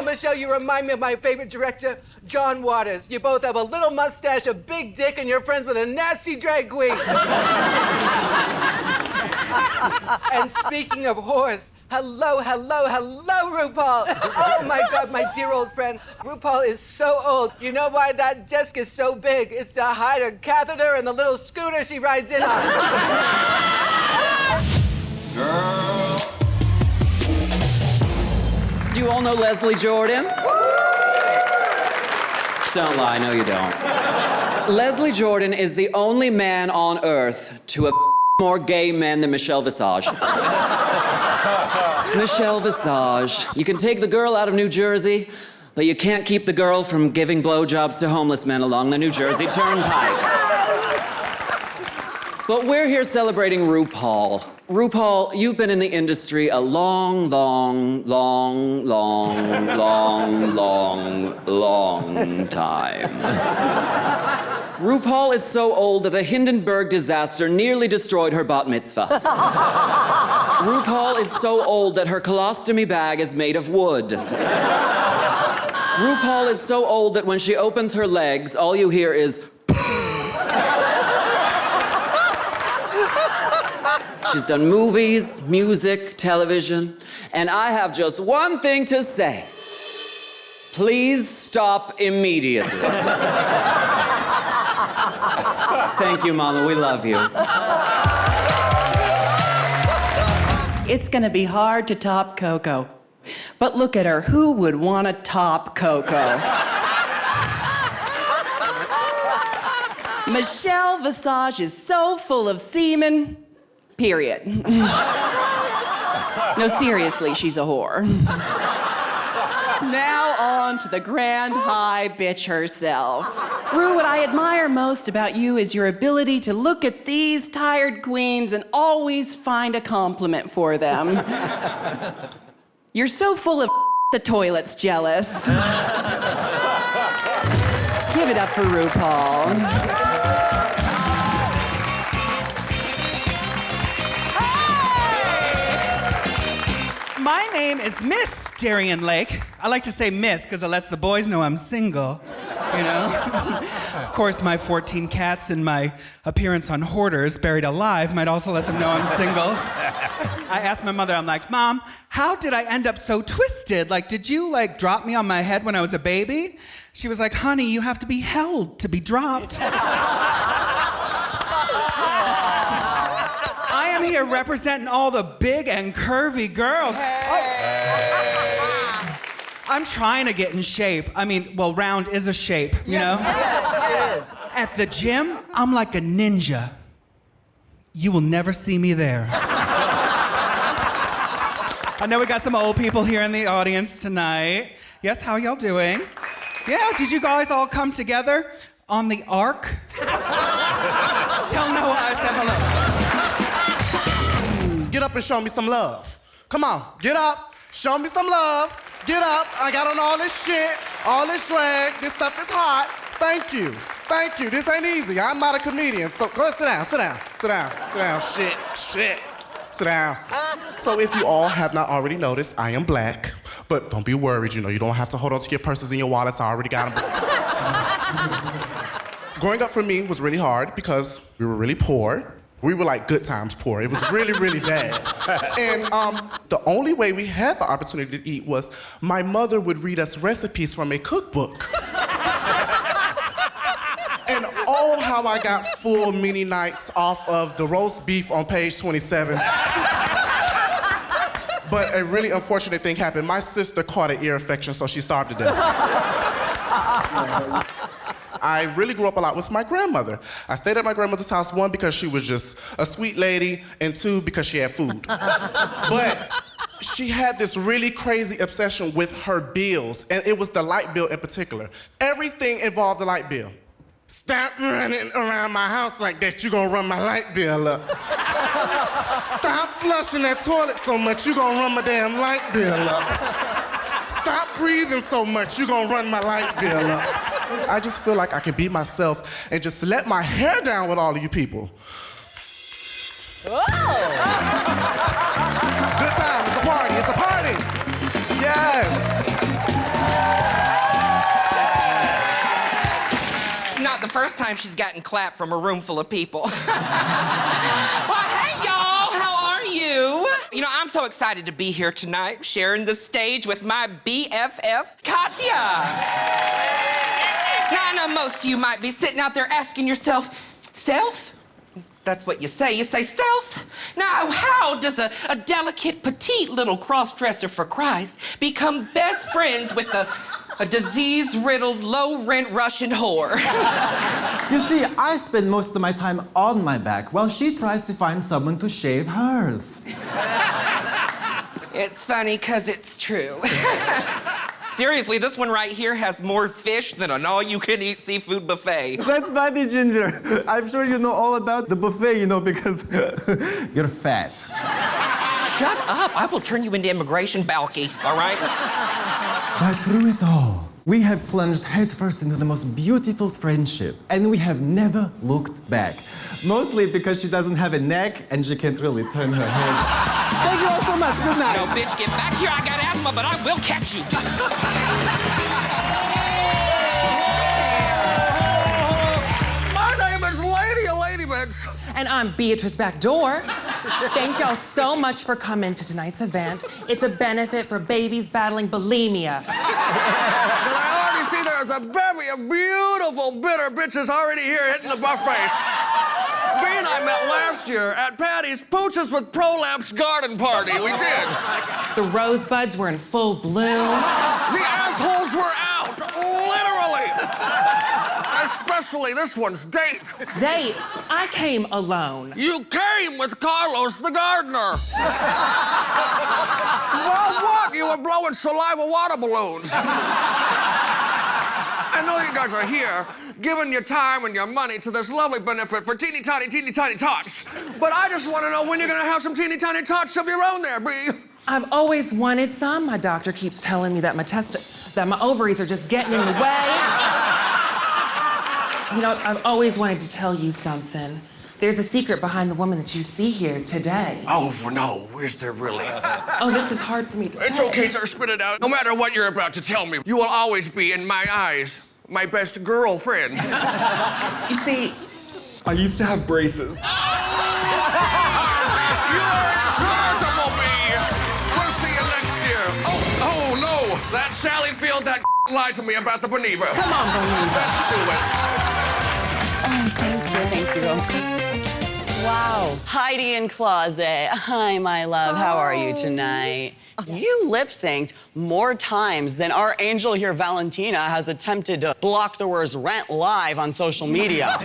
Michelle, you remind me of my favorite director, John Waters. You both have a little mustache, a big dick, and you're friends with a nasty drag queen. And speaking of whores, hello, RuPaul. Oh my God, my dear old friend. RuPaul is so old. You know why that desk is so big? It's to hide a catheter and the little scooter she rides in on. Girl. Do you all know Leslie Jordan? Don't lie, no you don't. Leslie Jordan is the only man on earth to have more gay men than Michelle Visage. Michelle Visage. You can take the girl out of New Jersey, but you can't keep the girl from giving blowjobs to homeless men along the New Jersey Turnpike. But we're here celebrating RuPaul. RuPaul, you've been in the industry a long time. RuPaul is so old that the Hindenburg disaster nearly destroyed her bat mitzvah. RuPaul is so old that her colostomy bag is made of wood. RuPaul is so old that when she opens her legs, all you hear is She's done movies, music, television, and I have just one thing to say. Please stop immediately. Thank you, Mama. We love you. It's gonna be hard to top Coco. But look at her. Who would want to top Coco? Michelle Visage is so full of semen. Period. No, seriously, she's a whore. Now on to the grand high bitch herself. Ru, what I admire most about you is your ability to look at these tired queens and always find a compliment for them. You're so full of the toilet's jealous. Give it up for RuPaul. My name is Miss Darienne Lake. I like to say Miss because it lets the boys know I'm single, you know? Of course, my 14 cats and my appearance on Hoarders, Buried Alive, might also let them know I'm single. I asked my mother, I'm like, Mom, how did I end up so twisted? Like, did you, drop me on my head when I was a baby? She was like, honey, you have to be held to be dropped. I am here representing all the big and curvy girls. Hey. Oh. I'm trying to get in shape. I mean, well, round is a shape, you know? Yes, it is. At the gym, I'm like a ninja. You will never see me there. I know we got some old people here in the audience tonight. Yes, how y'all doing? Yeah, did you guys all come together on the ark? Tell Noah I said hello. Get up and show me some love. Come on, get up, show me some love. Get up, I got on all this shit, all this drag, this stuff is hot. Thank you, this ain't easy. I'm not a comedian, so go ahead, sit down, shit, sit down. So if you all have not already noticed, I am black, but don't be worried, you don't have to hold on to your purses and your wallets, I already got them. Growing up for me was really hard because we were really poor. We were like good times poor. It was really, really bad. And the only way we had the opportunity to eat was my mother would read us recipes from a cookbook. And oh, how I got full many nights off of the roast beef on page 27. But a really unfortunate thing happened. My sister caught an ear infection, so she starved to death. I really grew up a lot with my grandmother. I stayed at my grandmother's house, one, because she was just a sweet lady, and two, because she had food. But she had this really crazy obsession with her bills, and it was the light bill in particular. Everything involved the light bill. Stop running around my house like that, you're gonna run my light bill up. Stop flushing that toilet so much, you're gonna run my damn light bill up. Stop breathing so much, you're gonna run my light bill up. I just feel like I can be myself and just let my hair down with all of you people. Whoa! Good time, it's a party, Yes. first time she's gotten clapped from a room full of people. Well, hey, y'all, how are you? You know, I'm so excited to be here tonight, sharing the stage with my BFF, Katya. Now, I know most of you might be sitting out there asking yourself, self? That's what you say. You say self? Now, how does a delicate, petite little cross-dresser for Christ become best friends with a disease-riddled, low-rent Russian whore? You see, I spend most of my time on my back while she tries to find someone to shave hers. It's funny, because it's true. Seriously, this one right here has more fish than an all-you-can-eat seafood buffet. That's funny, Ginger. I'm sure you know all about the buffet, you know, because you're fat. Shut up. I will turn you into immigration balky, all right? But through it all, we have plunged headfirst into the most beautiful friendship, and we have never looked back. Mostly because she doesn't have a neck and she can't really turn her head. Thank you all so much. Good night. No, bitch, get back here. I got asthma, but I will catch you. My name is Lady of Ladybits. And I'm Beatrice Backdoor. Thank y'all so much for coming to tonight's event. It's a benefit for babies battling bulimia. And I already see there's a bevy of beautiful, bitter bitches already here hitting the buffet. Bea and I met last year at Patty's Pooches with Prolapse garden party. We did. The rosebuds were in full bloom. The assholes were out, literally. Especially this one's date. Date, I came alone. You came with Carlos the gardener. Well, what? You were blowing saliva water balloons. I know you guys are here giving your time and your money to this lovely benefit for teeny tiny tots. But I just want to know when you're going to have some teeny tiny tots of your own there, Bea. I've always wanted some. My doctor keeps telling me that my ovaries are just getting in the way. You know, I've always wanted to tell you something. There's a secret behind the woman that you see here today. Oh, no, is there really? Oh, this is hard for me to It's say. okay, sir, spit it out. No matter what you're about to tell me, you will always be, in my eyes, my best girlfriend. You see, I used to have braces. You're incredible, Bea. We'll see you next year. Oh, no, that's Sally Field that lied to me about the Boniva. come on, Bonita. Let's do it. Oh, thank you. Wow. Heidi in closet. Hi, my love. How are you tonight? You lip synced more times than our angel here, Valentina, has attempted to block the words rent live on social media.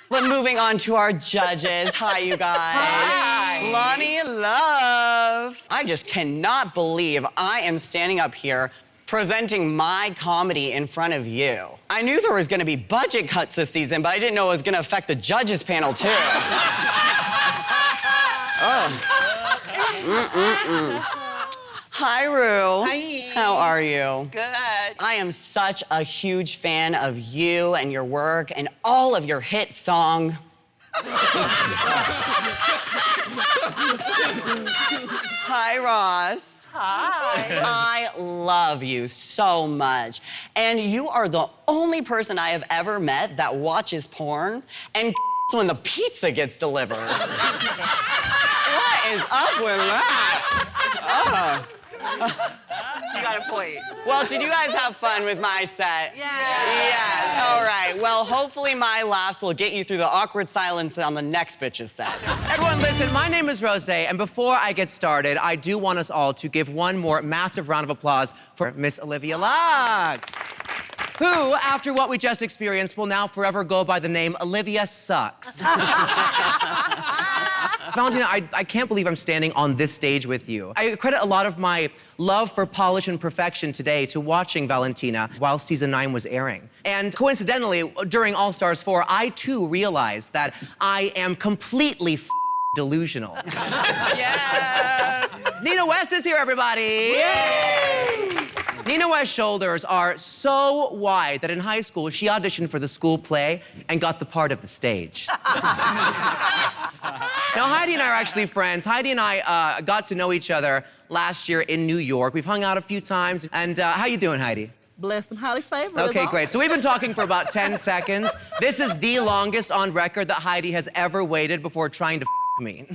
But moving on to our judges. Hi, you guys. Hi. Lonnie Love. I just cannot believe I am standing up here presenting my comedy in front of you. I knew there was gonna be budget cuts this season, but I didn't know it was gonna affect the judges panel, too. Hi, Ru. Hi. How are you? Good. I am such a huge fan of you and your work and all of your hit song. Hi, Ross. Hi. I love you so much. And you are the only person I have ever met that watches porn and when the pizza gets delivered. What is up with that? You got a point. Well, did you guys have fun with my set? Yeah. Yes. All right. Well, hopefully my laughs will get you through the awkward silence on the next bitch's set. Everyone, listen, my name is Rose, and before I get started, I do want us all to give one more massive round of applause for Miss Olivia Lux, who, after what we just experienced, will now forever go by the name Olivia Sucks. Valentina, I can't believe I'm standing on this stage with you. I credit a lot of my love for polish and perfection today to watching Valentina while season 9 was airing. And coincidentally, during All Stars 4, I too realized that I am completely delusional. Yes. Nina West is here, everybody. Yay! Nina West's shoulders are so wide that in high school, she auditioned for the school play and got the part of the stage. Now, Heidi and I are actually friends. Heidi and I got to know each other last year in New York. We've hung out a few times. And how you doing, Heidi? blessed and highly favored. Okay, great. So we've been talking for about 10 seconds. This is the longest on record that Heidi has ever waited before trying to me.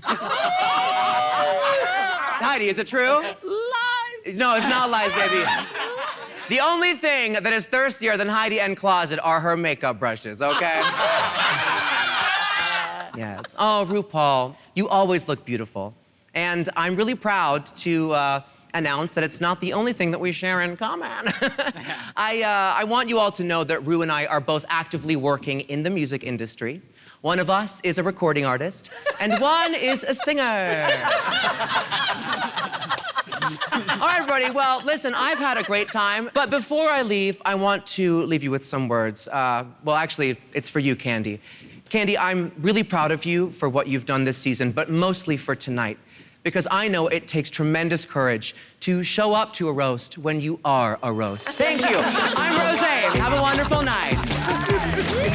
Heidi, is it true? Lies. No, it's not lies, baby. The only thing that is thirstier than Heidi and Closet are her makeup brushes, okay? Yes. Oh, RuPaul, you always look beautiful. And I'm really proud to announce that it's not the only thing that we share in common. I want you all to know that Ru and I are both actively working in the music industry. One of us is a recording artist, and one is a singer. All right, everybody, well, listen, I've had a great time, but before I leave, I want to leave you with some words. Well, actually, it's for you, Candy. Candy, I'm really proud of you for what you've done this season, but mostly for tonight, because I know it takes tremendous courage to show up to a roast when you are a roast. Thank you. I'm Rose. Have a wonderful night.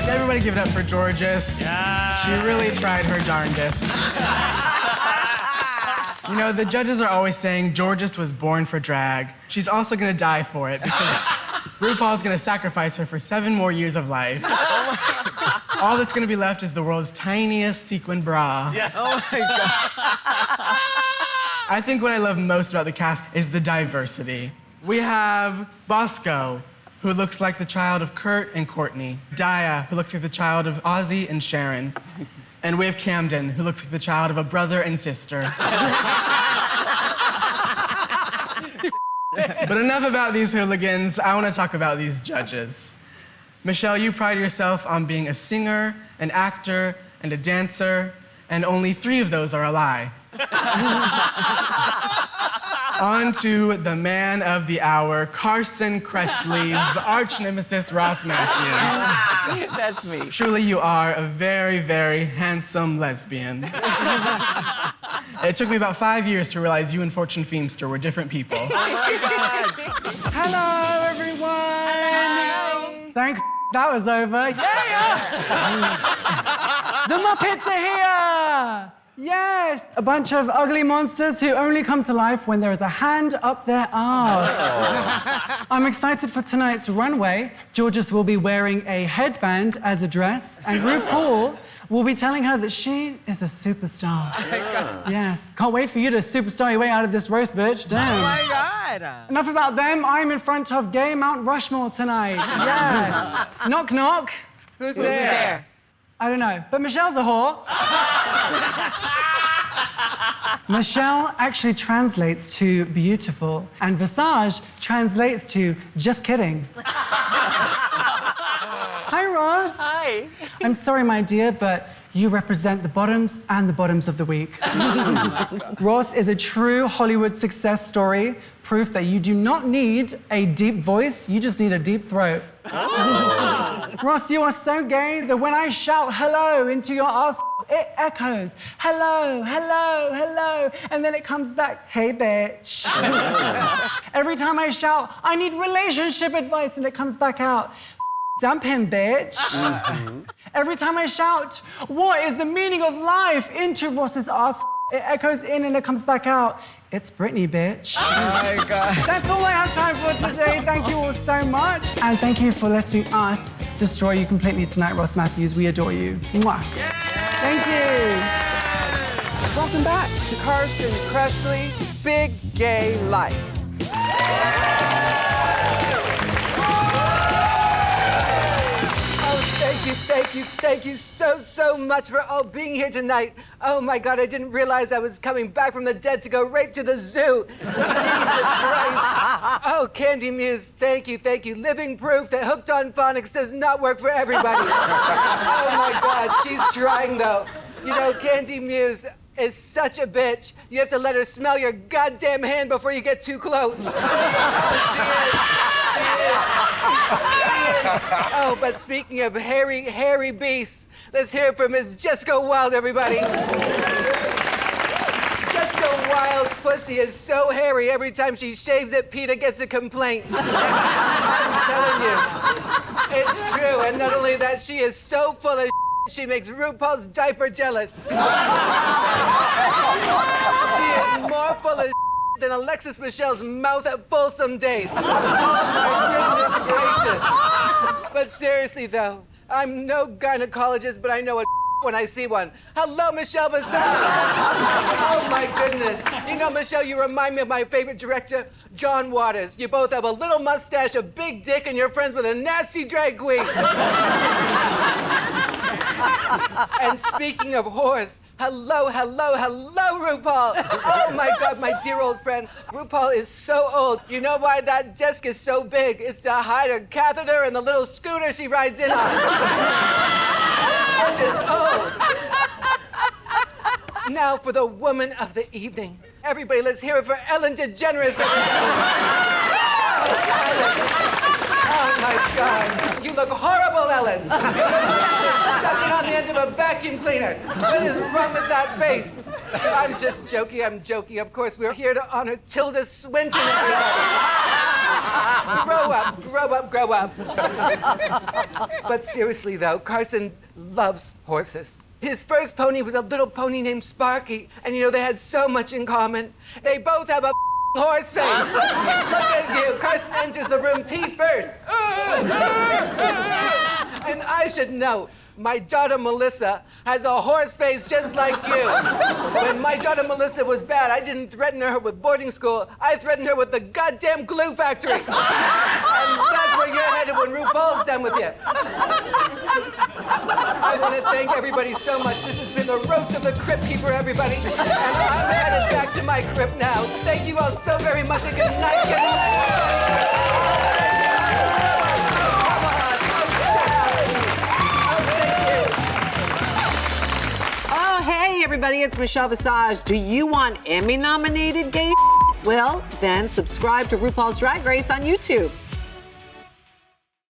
Everybody give it up for Georges. Yeah. She really tried her darndest. You know, the judges are always saying Georges was born for drag. She's also gonna die for it because RuPaul's gonna sacrifice her for 7 more years of life. All that's gonna be left is the world's tiniest sequin bra. Yes. Oh my God. I think what I love most about the cast is the diversity. We have Bosco, who looks like the child of Kurt and Courtney. Daya, who looks like the child of Ozzy and Sharon. And we have Camden, who looks like the child of a brother and sister. But enough about these hooligans. I want to talk about these judges. Michelle, you pride yourself on being a singer, an actor, and a dancer, and only 3 of those are a lie. On to the man of the hour, Carson Kressley's arch nemesis, Ross Matthews. That's me. Truly, you are a very, very handsome lesbian. It took me about 5 years to realize you and Fortune Feimster were different people. Oh my God. Hello, everyone. Hello. Thank that was over. Yeah. The Muppets are here. Yes, a bunch of ugly monsters who only come to life when there is a hand up their arse. Oh. I'm excited for tonight's runway. Georges will be wearing a headband as a dress, and RuPaul will be telling her that she is a superstar. Oh my God. Yes. Can't wait for you to superstar your way out of this roast, bitch. Damn. Oh my God. Enough about them. I'm in front of gay Mount Rushmore tonight. Yes. Knock, knock. Who's there? I don't know, but Michelle's a whore. Michelle actually translates to beautiful, and Visage translates to just kidding. Hi, Ross. Hi. I'm sorry, my dear, but you represent the bottoms and the bottoms of the week. Ross is a true Hollywood success story, proof that you do not need a deep voice, you just need a deep throat. Oh. Ross, you are so gay that when I shout hello into your ass, it echoes, hello, hello, hello, and then it comes back, hey, bitch. Every time I shout, I need relationship advice, and it comes back out, dump him, bitch. Every time I shout, what is the meaning of life, into Ross's ass, it echoes in and it comes back out, it's Britney, bitch. Oh my God. That's all I have time for today. Thank you all so much. And thank you for letting us destroy you completely tonight, Ross Matthews. We adore you. Mwah. Yeah. Thank you. Welcome back to Carson Kressley's Big Gay Life. Thank you so much for all being here tonight. Oh my God, I didn't realize I was coming back from the dead to go right to the zoo. Jesus Christ. Oh, Candy Muse, thank you. Living proof that hooked on phonics does not work for everybody. Oh my God, she's trying though. You know, Candy Muse is such a bitch. You have to let her smell your goddamn hand before you get too close. She is. Oh, but speaking of hairy beasts, let's hear it from Miss Jessica Wilde, everybody. Jessica Wilde's pussy is so hairy, every time she shaves it, PETA gets a complaint. I'm telling you, it's true. And not only that, she is so full of she makes RuPaul's diaper jealous. She is more full of than Alexis Michelle's mouth at Folsom Days. Oh, my goodness gracious. But seriously, though, I'm no gynecologist, but I know a when I see one. Hello, Michelle Visage. Oh, my goodness. You know, Michelle, you remind me of my favorite director, John Waters. You both have a little mustache, a big dick, and you're friends with a nasty drag queen. And speaking of whores, hello, hello, hello, RuPaul. Oh, my God, my dear old friend. RuPaul is so old. You know why that desk is so big? It's to hide a catheter and the little scooter she rides in on. Which is old. Now for the woman of the evening. Everybody, let's hear it for Ellen DeGeneres. Oh, my God. You look horrible, Ellen. You look like sucking on the end of a vacuum cleaner. What is wrong with that face? I'm just joking, I'm joking. Of course, we're here to honor Tilda Swinton, everybody. Grow up, grow up, grow up. But seriously, though, Carson loves horses. His first pony was a little pony named Sparky, and you know, they had so much in common. They both have a horse face. Look at you. Carson enters the room teeth first. And I should know, my daughter Melissa has a horse face just like you. When my daughter Melissa was bad, I didn't threaten her with boarding school. I threatened her with the goddamn glue factory. And that's where you're headed when RuPaul's done with you. I want to thank everybody so much. This has been the roast of the Crypt Keeper, everybody. And I'm headed back to my crypt now. Thank you all so very much, and good night, good night. Oh, hey, everybody, it's Michelle Visage. Do you want Emmy-nominated gay? Well, then subscribe to RuPaul's Drag Race on YouTube.